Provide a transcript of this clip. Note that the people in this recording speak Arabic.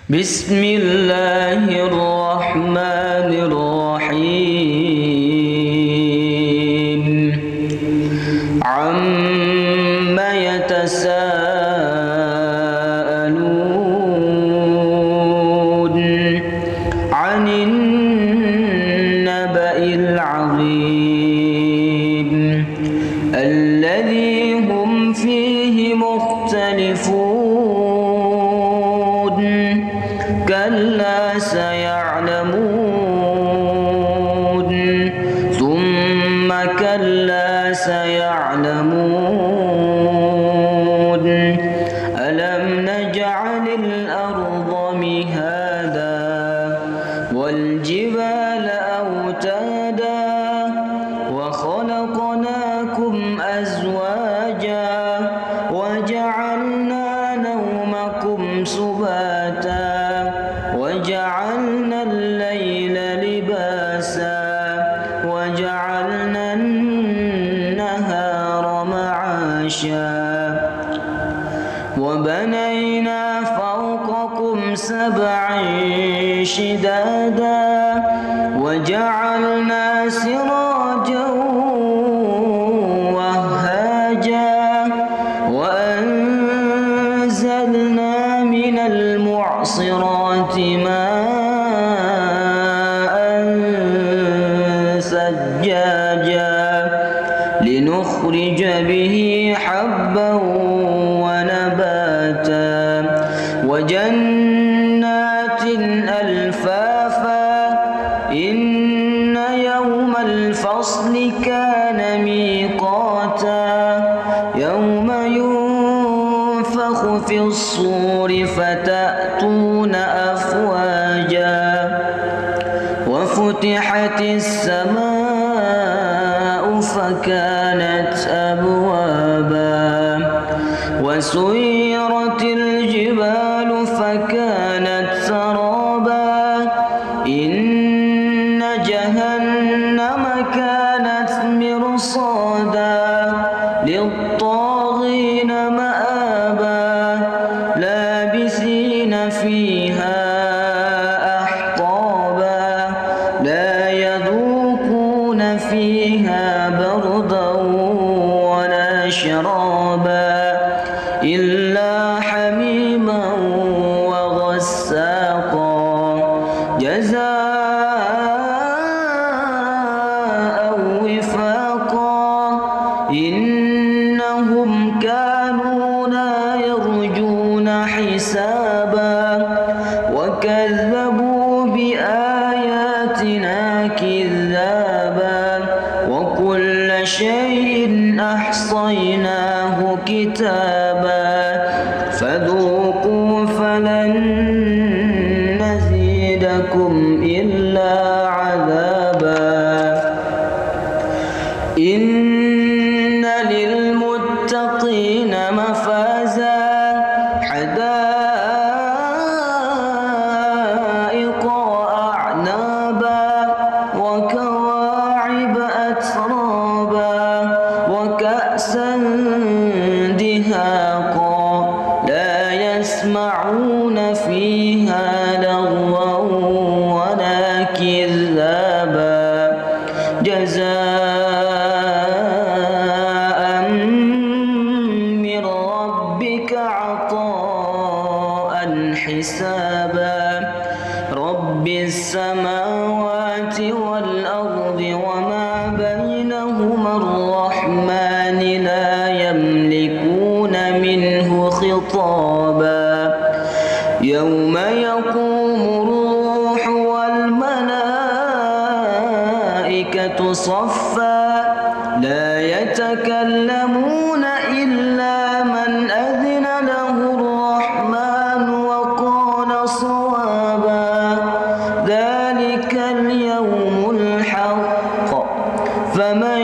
بسم الله الرحمن الرحيم عما يتساءلون عن النبأ العظيم الذي هم فيه مختلفون كلا سيعلمون ثم كلا سيعلمون ألم نجعل الأرض مهادا والجبال أوتادا وخلقناكم أزواجا وجعلنا نومكم سباتا وجعلنا الليل لباسا وجعلنا النهار معاشا وبنينا فوقكم سبعا شدادا وجعلنا سراجا وهاجا وأنزلنا من المعصرات ماء ثجاجا لنخرج به حبا ونباتا وجنات ألفافا إن يوم الفصل كان ميقاتا يوم ينفخ في الصور فتأتون أفواجا وفتحت السماء فكانت أبوابا وسيرت الجبال فكانت سرابا إن جهنم كانت مرصادا للطاغين مآبا لابثين فيها أحقابا لا يذوقون فيها بردا ولا شرابا إلا حميما وغساقا جزاء وفاقا إنهم كانوا لا يرجون حسابا وكذبوا بآياتنا كذابا وكل شيء أحصيناه كتابا فذوقوا فلن نزيدكم إلا عذابا إن للمتقين مفازا حدائق وأعنابا وكواعب أترابا وكأسا دهاقا لا يسمعون فيها لغوا ولا كذابا جزاء من ربك عطاء حسابا رب السماوات والأرض وما بينهما الرحمن لا يملكون منه خطابا يوم يقوم الروح والملائكة صفا لا يتكلمون إلا من أذن له الرحمن وقال صوابا ذلك اليوم الحق فمن